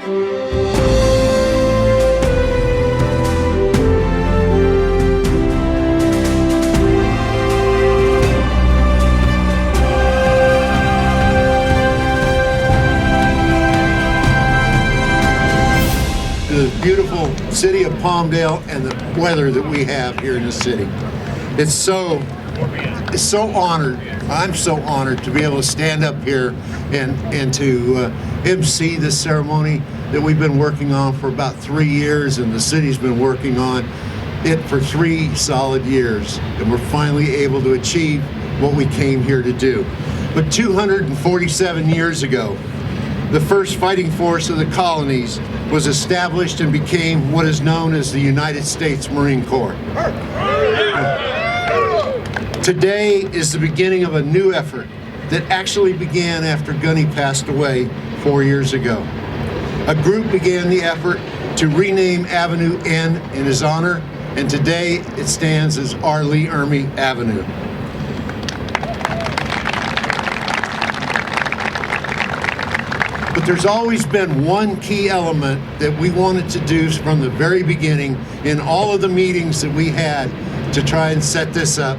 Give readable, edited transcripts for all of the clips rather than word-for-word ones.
The beautiful city of Palmdale and the weather that we have here in the city. It's so honored. I'm so honored to be able to stand up here and to MC this ceremony that we've been working on for about 3 years, and the city's been working on it for 3 solid years, and we're finally able to achieve what we came here to do. But 247 years ago, the first fighting force of the colonies was established and became what is known as the United States Marine Corps. Today is the beginning of a new effort that actually began after Gunny passed away 4 years ago. A group began the effort to rename Avenue N in his honor, and today it stands as Ermey Avenue. But there's always been one key element that we wanted to do from the very beginning in all of the meetings that we had to try and set this up.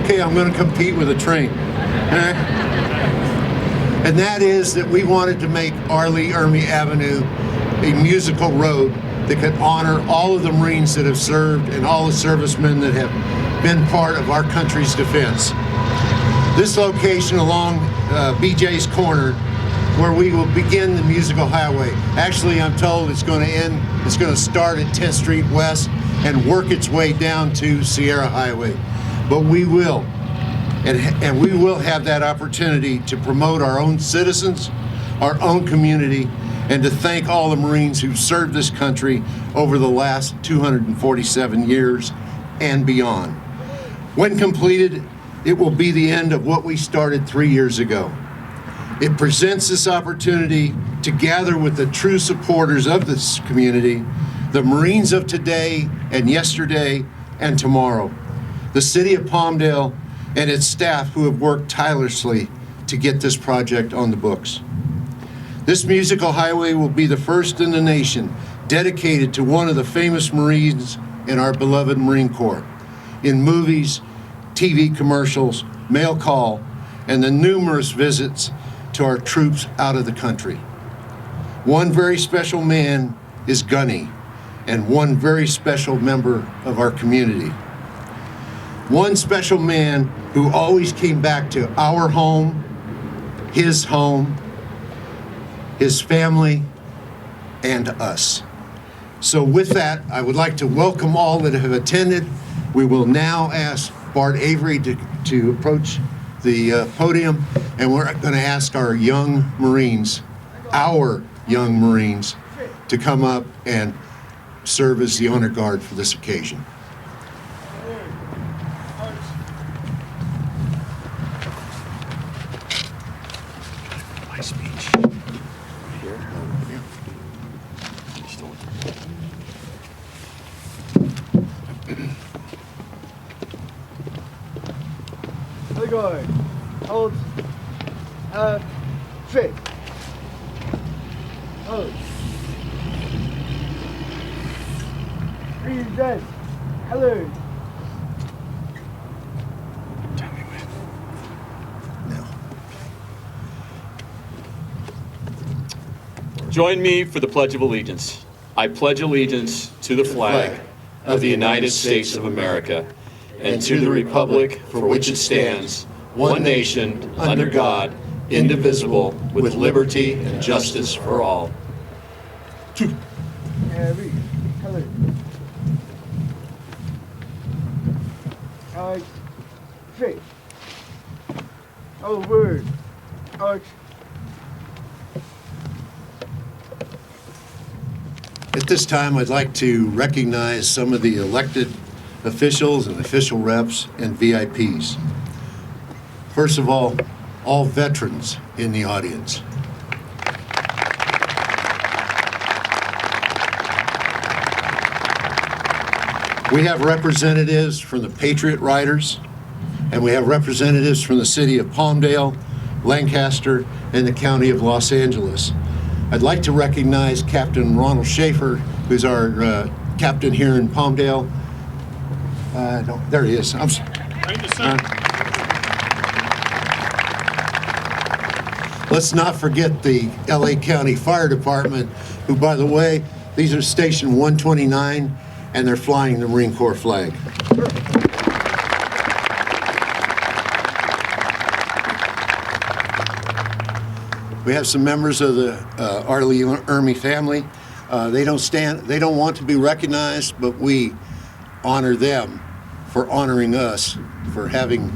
Okay, I'm going to compete with a train. And that is that we wanted to make Ermey Avenue a musical road that could honor all of the Marines that have served and all the servicemen that have been part of our country's defense. This location along BJ's Corner, where we will begin the musical highway. Actually, I'm told it's going to start at 10th Street West and work its way down to Sierra Highway. But we will, and we will have that opportunity to promote our own citizens, our own community, and to thank all the Marines who've served this country over the last 247 years and beyond. When completed, it will be the end of what we started 3 years ago. It presents this opportunity to gather with the true supporters of this community, the Marines of today and yesterday and tomorrow, the city of Palmdale and its staff who have worked tirelessly to get this project on the books. This musical highway will be the first in the nation dedicated to one of the famous Marines in our beloved Marine Corps. In movies, TV commercials, mail call, and the numerous visits to our troops out of the country. One very special man is Gunny, and one very special member of our community. One special man who always came back to our home, his family, and us. So with that, I would like to welcome all that have attended. We will now ask Bart Avery to approach the podium, and we're going to ask our young Marines, to come up and serve as the honor guard for this occasion. My speech. Here. Other guard. Hold. Straight. Hold. Breathe dead. Hello. Tell me when. No. Join me for the Pledge of Allegiance. I pledge allegiance to the flag of the United States of America and to the republic for which it stands, one nation, under God, indivisible, with liberty and justice for all. Read. Hello. Straight. Oh, word. Arch. At this time, I'd like to recognize some of the elected officials and official reps and VIPs. First of all veterans in the audience. We have representatives from the Patriot Riders, and we have representatives from the city of Palmdale, Lancaster, and the County of Los Angeles. I'd like to recognize Captain Ronald Schaefer, who's our captain here in Palmdale. No, there he is. Let's not forget the LA County Fire Department, who, by the way, these are Station 129, and they're flying the Marine Corps flag. We have some members of the R. Lee Ermey family. They don't want to be recognized, but we honor them for honoring us, for having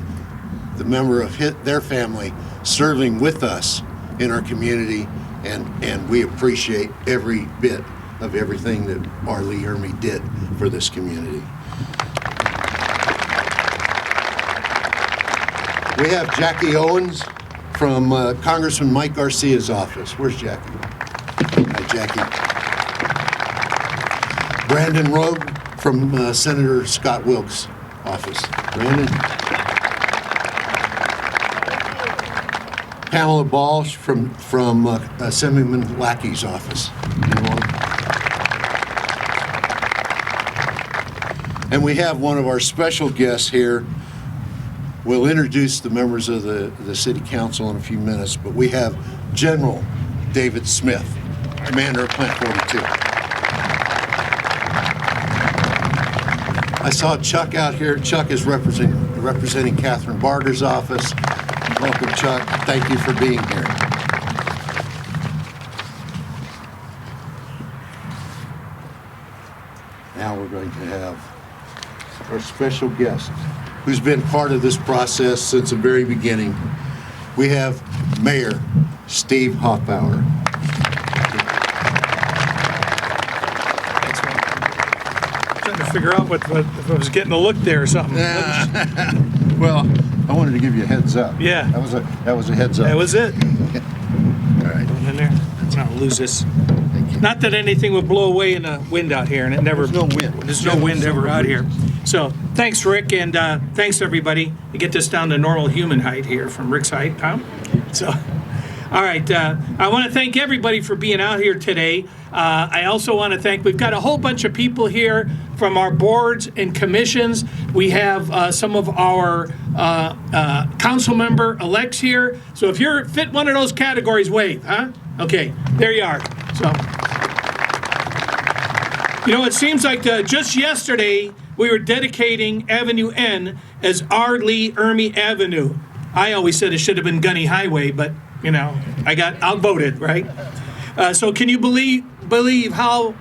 the member of their family serving with us in our community, and we appreciate every bit of everything that R. Lee Ermey did for this community. We have Jackie Owens from Congressman Mike Garcia's office. Where's Jackie? Hi, Jackie. Brandon Rogue from Senator Scott Wilkes' office. Brandon. Pamela Balch from Assemblyman Lackey's office. And we have one of our special guests here. We'll introduce the members of the City Council in a few minutes, but we have General David Smith, Commander of Plant 42. I saw Chuck out here. Chuck is representing Catherine Barter's office. Welcome, Chuck. Thank you for being here. Now we're going to have our special guest, who's been part of this process since the very beginning. We have Mayor Steve Hoffbauer. Trying to figure out if I was getting a look there or something. Well, I wanted to give you a heads up. Yeah. That was a heads up. That was it. All right. Going in there. I'll lose this. Thank you. Not that anything would blow away in the wind out here, and it never. There's no wind. There's no wind ever out here. So thanks, Rick, and thanks everybody. You get this down to normal human height here from Rick's height, Tom. So, all right. I want to thank everybody for being out here today. I also want to thank. We've got a whole bunch of people here from our boards and commissions. We have some of our council member elects here. So if you're fit one of those categories, wave, huh? Okay, there you are. So, you know, it seems like just yesterday we were dedicating Avenue N as R. Lee Ermey Avenue. I always said it should have been Gunny Highway, but you know, I got outvoted, right? So can you believe how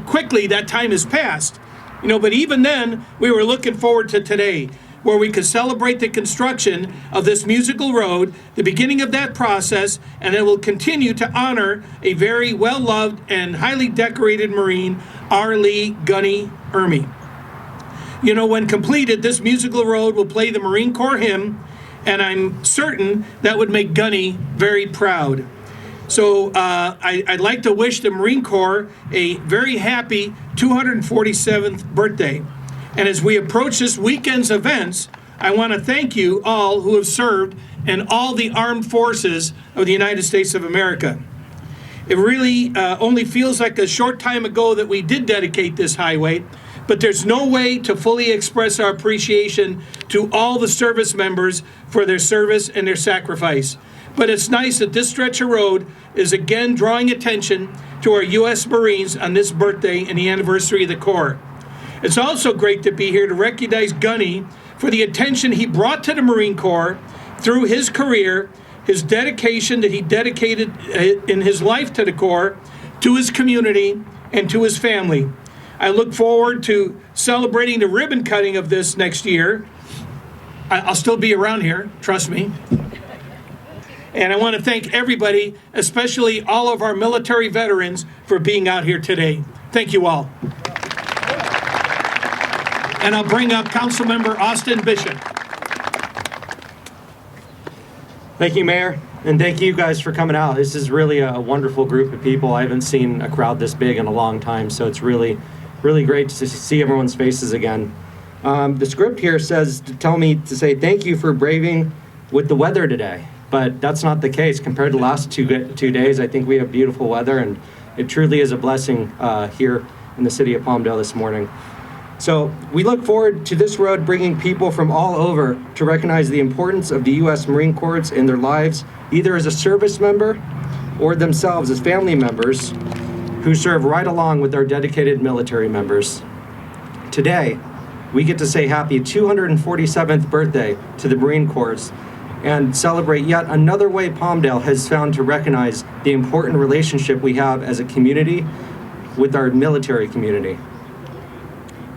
quickly that time has passed? You know, but even then, we were looking forward to today, where we could celebrate the construction of this musical road, the beginning of that process, and it will continue to honor a very well-loved and highly decorated Marine, R. Lee Gunny Ermey. You know, when completed, this musical road will play the Marine Corps hymn, and I'm certain that would make Gunny very proud. So I'd like to wish the Marine Corps a very happy 247th birthday. And as we approach this weekend's events, I want to thank you all who have served in all the armed forces of the United States of America. It really only feels like a short time ago that we did dedicate this highway, but there's no way to fully express our appreciation to all the service members for their service and their sacrifice. But it's nice that this stretch of road is again drawing attention to our U.S. Marines on this birthday and the anniversary of the Corps. It's also great to be here to recognize Gunny for the attention he brought to the Marine Corps through his career, his dedication that he dedicated in his life to the Corps, to his community, and to his family. I look forward to celebrating the ribbon cutting of this next year. I'll still be around here, trust me. And I want to thank everybody, especially all of our military veterans, for being out here today. Thank you all. And I'll bring up Councilmember Austin Bishop. Thank you, Mayor, and thank you guys for coming out. This is really a wonderful group of people. I haven't seen a crowd this big in a long time, so it's really great to see everyone's faces again. The script here says to tell me to say thank you for braving with the weather today. but that's not the case. Compared to the last 2 days, I think we have beautiful weather, and it truly is a blessing here in the city of Palmdale this morning. So we look forward to this road bringing people from all over to recognize the importance of the U.S. Marine Corps in their lives, either as a service member or themselves as family members who serve right along with our dedicated military members. Today, we get to say happy 247th birthday to the Marine Corps and celebrate yet another way Palmdale has found to recognize the important relationship we have as a community with our military community.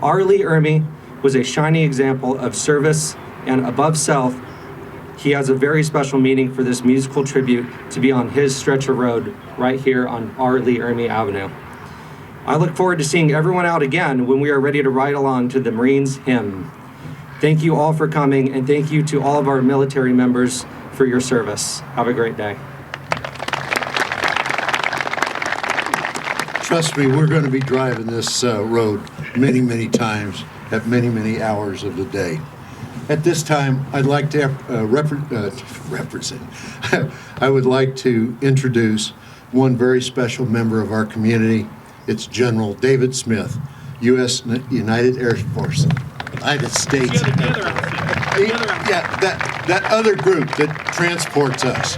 Lee Ermey was a shining example of service, and above self, he has a very special meaning for this musical tribute to be on his stretch of road right here on Ermey Avenue. I look forward to seeing everyone out again when we are ready to ride along to the Marines hymn. Thank you all for coming, and thank you to all of our military members for your service. Have a great day. Trust me, we're going to be driving this road many, many times at many, many hours of the day. At this time, I'd like to represent. I would like to introduce one very special member of our community. It's General David Smith, U.S. United Air Force, United States. Yeah, that other group that transports us.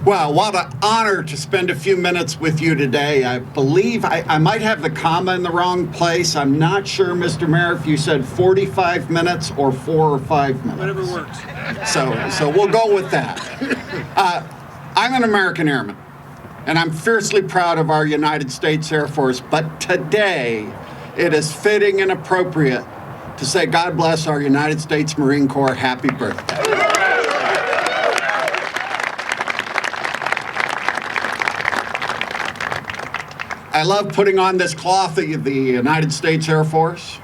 Well, what an honor to spend a few minutes with you today. I believe I might have the comma in the wrong place. I'm not sure, Mr. Mayor, if you said 45 minutes or 4 or 5 minutes. Whatever works. So we'll go with that. I'm an American airman, and I'm fiercely proud of our United States Air Force, but today it is fitting and appropriate to say God bless our United States Marine Corps. Happy birthday. I love putting on this cloth of the United States Air Force.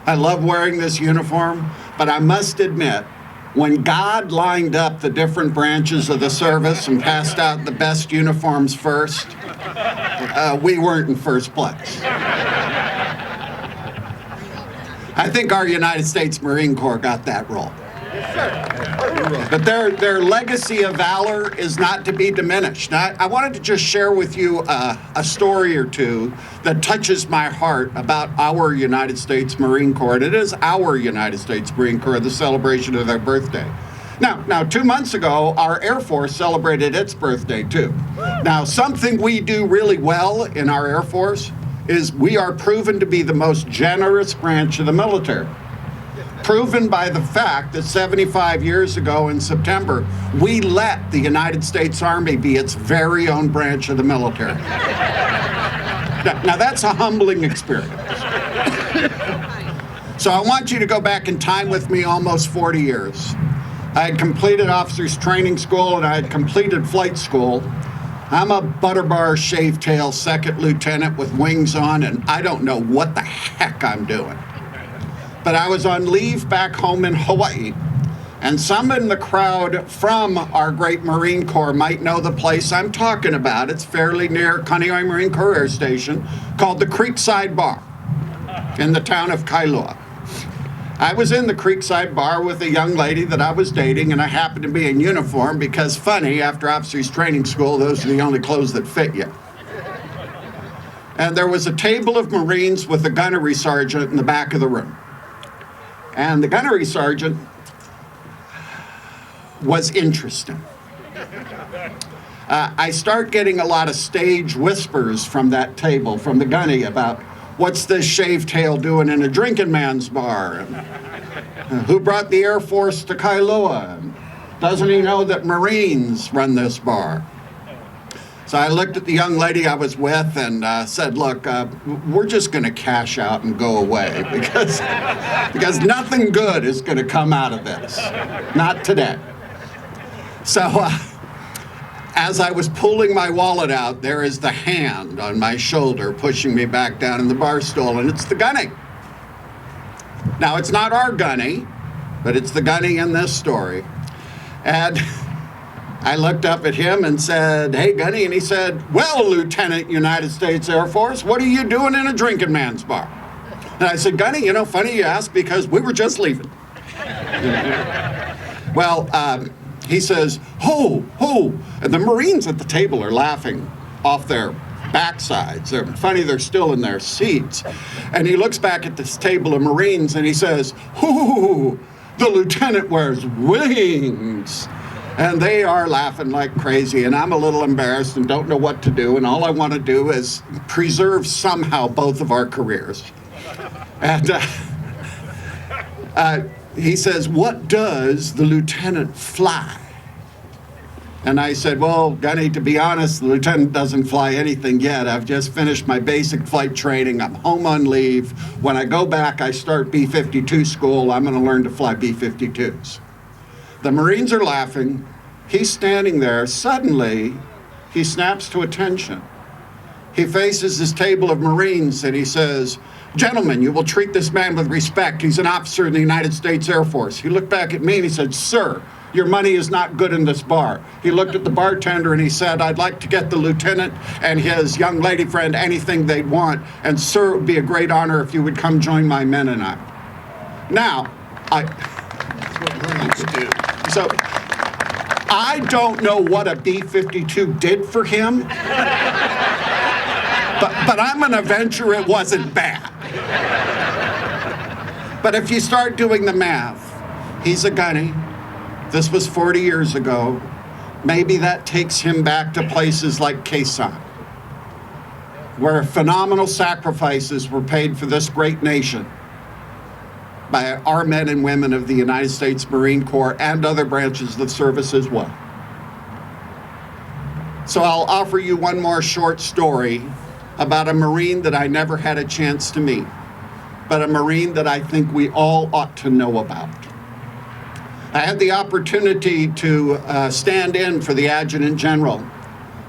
I love wearing this uniform, but I must admit, when God lined up the different branches of the service and passed out the best uniforms first, we weren't in first place. I think our United States Marine Corps got that role. But their legacy of valor is not to be diminished. Now, I wanted to just share with you a story or two that touches my heart about our United States Marine Corps. And it is our United States Marine Corps, the celebration of their birthday. Now, 2 months ago, our Air Force celebrated its birthday, too. Now, something we do really well in our Air Force is we are proven to be the most generous branch of the military. Proven by the fact that 75 years ago in September, we let the United States Army be its very own branch of the military. Now that's a humbling experience. So I want you to go back in time with me almost 40 years. I had completed officers training school and I had completed flight school. I'm a butterbar shave tail second lieutenant with wings on, and I don't know what the heck I'm doing. But I was on leave back home in Hawaii, and some in the crowd from our great Marine Corps might know the place I'm talking about. It's fairly near Kaneohe Marine Corps Air Station, called the Creekside Bar in the town of Kailua. I was in the Creekside Bar with a young lady that I was dating, and I happened to be in uniform because, funny, after officers training school, those are the only clothes that fit you. And there was a table of Marines with a gunnery sergeant in the back of the room. And the gunnery sergeant was interesting. I start getting a lot of stage whispers from that table, from the gunny, about what's this shave tail doing in a drinking man's bar? And, who brought the Air Force to Kailua? And doesn't he know that Marines run this bar? So I looked at the young lady I was with and said, look, we're just going to cash out and go away because nothing good is going to come out of this. Not today. So as I was pulling my wallet out, there is the hand on my shoulder pushing me back down in the bar stool, and it's the gunny. Now, it's not our gunny, but it's the gunny in this story. And I looked up at him and said, hey, Gunny, and he said, well, Lieutenant United States Air Force, what are you doing in a drinking man's bar? And I said, Gunny, you know, funny you ask because we were just leaving. Well, he says, ho, ho. And the Marines at the table are laughing off their backsides. They're funny, they're still in their seats. And he looks back at this table of Marines and he says, hoo, the lieutenant wears wings. And they are laughing like crazy, and I'm a little embarrassed and don't know what to do, and all I want to do is preserve somehow both of our careers. And he says, what does the lieutenant fly? And I said, well, Gunny, to be honest, the lieutenant doesn't fly anything yet. I've just finished my basic flight training. I'm home on leave. When I go back, I start B-52 school. I'm going to learn to fly B-52s. The Marines are laughing. He's standing there. Suddenly, he snaps to attention. He faces his table of Marines and he says, gentlemen, you will treat this man with respect. He's an officer in the United States Air Force. He looked back at me and he said, sir, your money is not good in this bar. He looked at the bartender and he said, I'd like to get the lieutenant and his young lady friend anything they'd want. And sir, it would be a great honor if you would come join my men and I. Now, so I don't know what a B-52 did for him, but I'm going to venture it wasn't bad. But if you start doing the math, he's a gunny. This was 40 years ago. Maybe that takes him back to places like Quezon, where phenomenal sacrifices were paid for this great nation by our men and women of the United States Marine Corps and other branches of the service as well. So I'll offer you one more short story about a Marine that I never had a chance to meet, but a Marine that I think we all ought to know about. I had the opportunity to stand in for the Adjutant General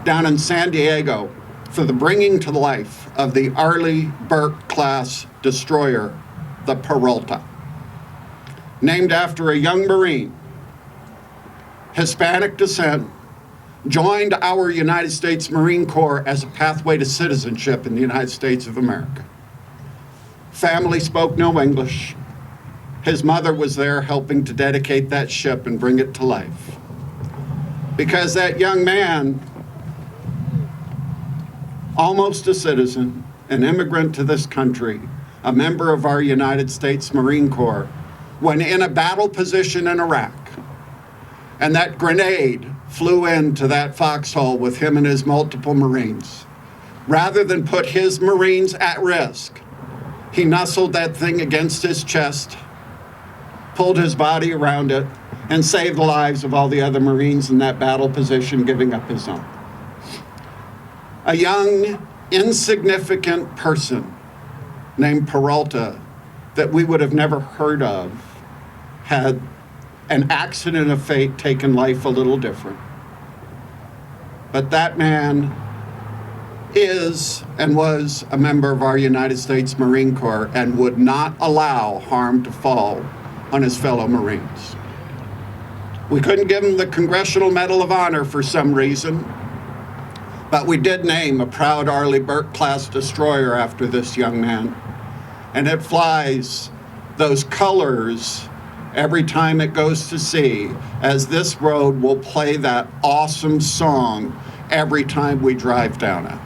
down in San Diego for the bringing to life of the Arleigh Burke-class destroyer, the Peralta, named after a young Marine, Hispanic descent, joined our United States Marine Corps as a pathway to citizenship in the United States of America. Family spoke no English. His mother was there helping to dedicate that ship and bring it to life. Because that young man, almost a citizen, an immigrant to this country, a member of our United States Marine Corps, when in a battle position in Iraq, and that grenade flew into that foxhole with him and his multiple Marines, rather than put his Marines at risk, he nestled that thing against his chest, pulled his body around it, and saved the lives of all the other Marines in that battle position, giving up his own. A young, insignificant person named Peralta that we would have never heard of had an accident of fate taken life a little different. But that man is and was a member of our United States Marine Corps and would not allow harm to fall on his fellow Marines. We couldn't give him the Congressional Medal of Honor for some reason, but we did name a proud Arleigh Burke-class destroyer after this young man, and it flies those colors every time it goes to sea, as this road will play that awesome song every time we drive down it.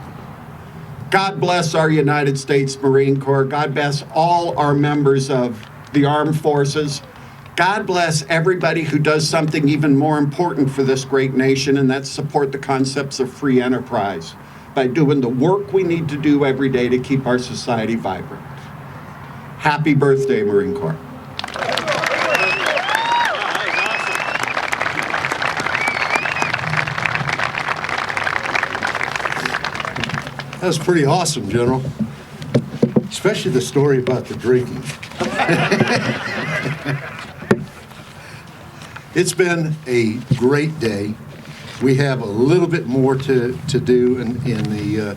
God bless our United States Marine Corps. God bless all our members of the armed forces. God bless everybody who does something even more important for this great nation, and that's support the concepts of free enterprise by doing the work we need to do every day to keep our society vibrant. Happy birthday, Marine Corps. That was pretty awesome, General. Especially the story about the drinking. It's been a great day. We have a little bit more to do in the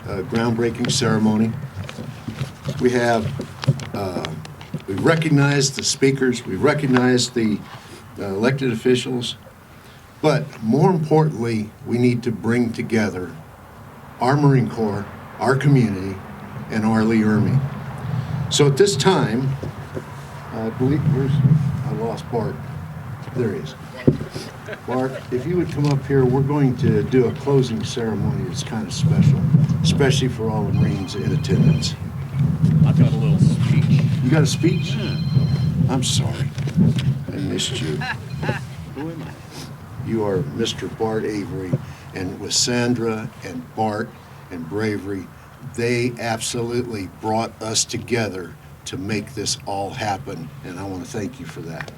groundbreaking ceremony. We've recognized the speakers, we've recognized the elected officials, but more importantly, we need to bring together our Marine Corps, our community, and Arleigh Ermey. So at this time, I believe, I lost Bart. There he is. Bart, if you would come up here, we're going to do a closing ceremony that's kind of special, especially for all the Marines in attendance. I've got a little speech. You got a speech? I'm sorry. I missed you. Who am I? You are Mr. Bart Avery, and with Sandra and Bart and Bravery, they absolutely brought us together to make this all happen, and I want to thank you for that.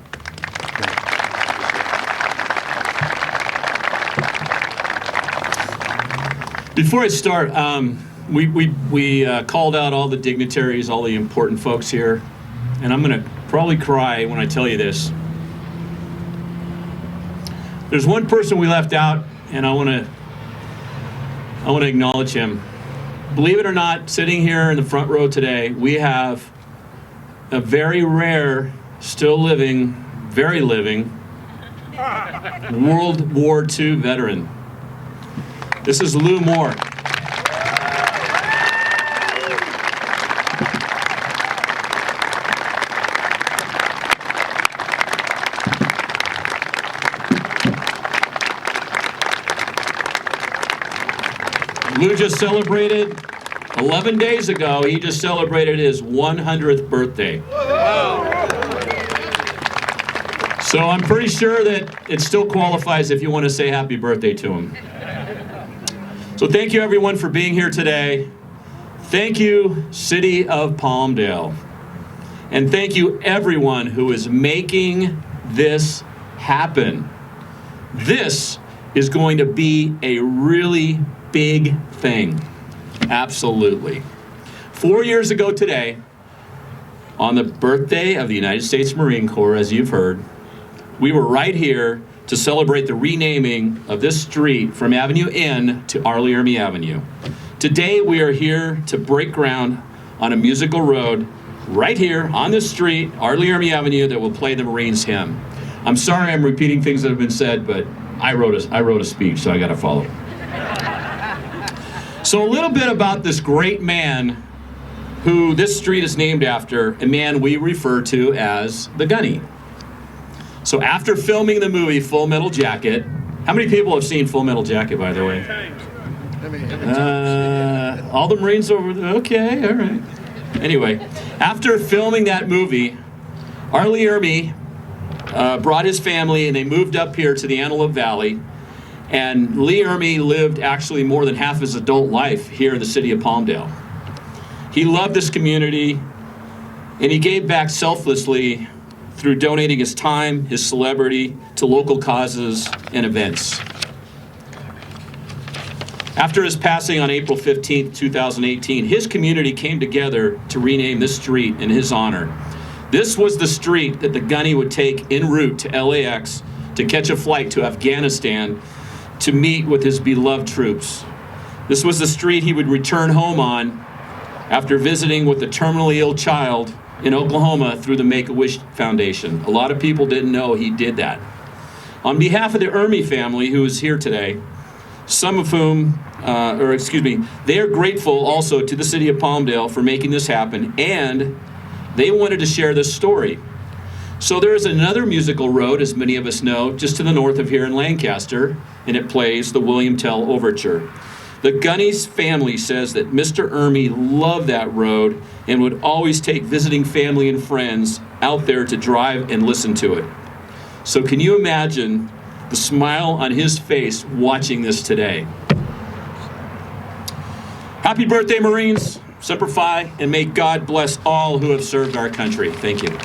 Before I start, we called out all the dignitaries, all the important folks here, and I'm going to probably cry when I tell you this. There's one person we left out, and I want to acknowledge him. Believe it or not, sitting here in the front row today, we have a very rare, still living, very living World War II veteran. This is Lou Moore. Lou just celebrated, 11 days ago, he just celebrated his 100th birthday. So I'm pretty sure that it still qualifies if you want to say happy birthday to him. So thank you everyone for being here today. Thank you, City of Palmdale. And thank you everyone who is making this happen. This is going to be a really big thing. Absolutely. 4 years ago today, on the birthday of the United States Marine Corps, as you've heard, we were right here to celebrate the renaming of this street from Avenue N to Ermey Avenue. Today we are here to break ground on a musical road right here on this street, Ermey Avenue, that will play the Marines hymn. I'm sorry I'm repeating things that have been said, but I wrote a speech, so I got to follow. So a little bit about this great man who this street is named after, a man we refer to as the Gunny. So after filming the movie Full Metal Jacket, how many people have seen Full Metal Jacket, by the way? All the Marines over there, okay, all right. Anyway, after filming that movie, Ermey brought his family and they moved up here to the Antelope Valley. And Lee Ermey lived actually more than half his adult life here in the city of Palmdale. He loved this community, and he gave back selflessly through donating his time, his celebrity, to local causes and events. After his passing on April 15, 2018, his community came together to rename this street in his honor. This was the street that the Gunny would take en route to LAX to catch a flight to Afghanistan to meet with his beloved troops. This was the street he would return home on after visiting with a terminally ill child in Oklahoma through the Make-A-Wish Foundation. A lot of people didn't know he did that. On behalf of the Ermey family who is here today, some of whom, they are grateful also to the city of Palmdale for making this happen, and they wanted to share this story. So there is another musical road, as many of us know, just to the north of here in Lancaster, and it plays the William Tell Overture. The Gunny's family says that Mr. Ermey loved that road and would always take visiting family and friends out there to drive and listen to it. So can you imagine the smile on his face watching this today? Happy birthday, Marines, Semper Fi, and may God bless all who have served our country. Thank you.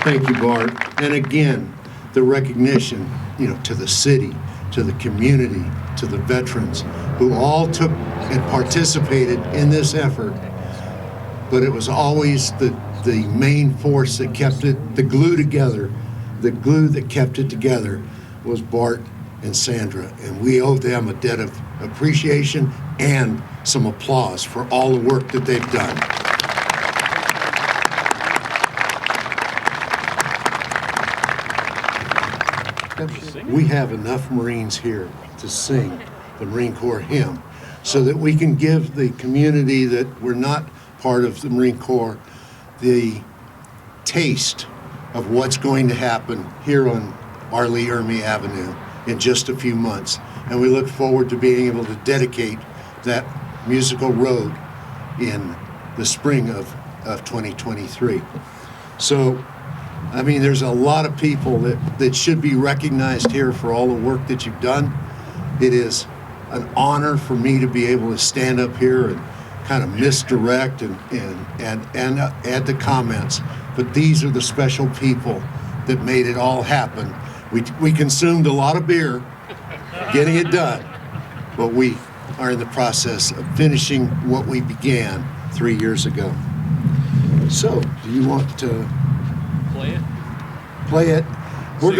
Thank you, Bart. And again, the recognition, to the city, to the community, to the veterans who all took and participated in this effort. But it was always the main force that kept it, the glue together. The glue that kept it together was Bart and Sandra. And we owe them a debt of appreciation and some applause for all the work that they've done. We have enough Marines here to sing the Marine Corps hymn. so that we can give the community that we're not part of the Marine Corps the taste of what's going to happen here on Ermey Avenue in just a few months. And we look forward to being able to dedicate that musical road in the spring of 2023. So, I mean, there's a lot of people that should be recognized here for all the work that you've done. It is an honor for me to be able to stand up here and kind of misdirect and add the comments. But these are the special people that made it all happen. We consumed a lot of beer getting it done, but we are in the process of finishing what we began 3 years ago. So, do you want to play it? We're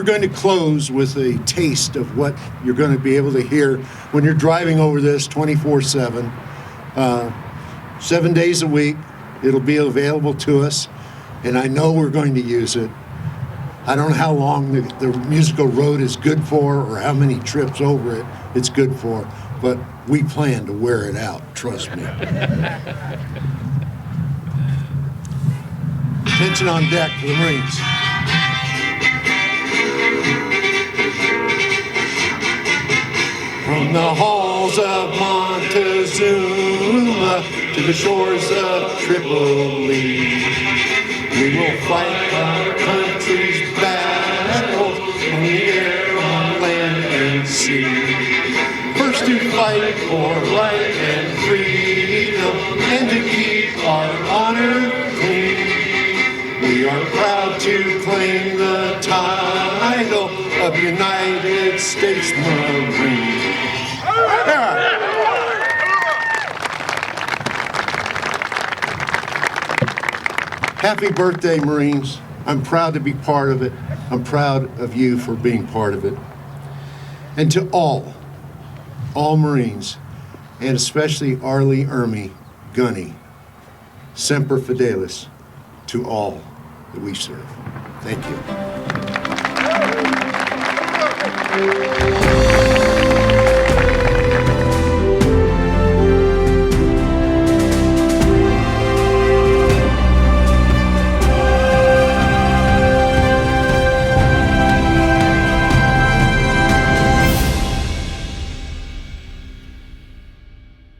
going to close with a taste of what you're going to be able to hear when you're driving over this 24/7, 7 days a week. It'll be available to us, and I know we're going to use it. I don't know how long the musical road is good for or how many trips over it it's good for, but we plan to wear it out, trust me. Attention on deck for the Marines. From the halls of Montezuma to the shores of Tripoli, we will fight our country's battles in the air, on land, and sea. First to fight for right and freedom, and to keep our honor clean. We are proud to claim the title of United States Marine. Happy birthday, Marines. I'm proud to be part of it. I'm proud of you for being part of it. And to all Marines, and especially Ermey, Gunny, Semper Fidelis, to all that we serve. Thank you.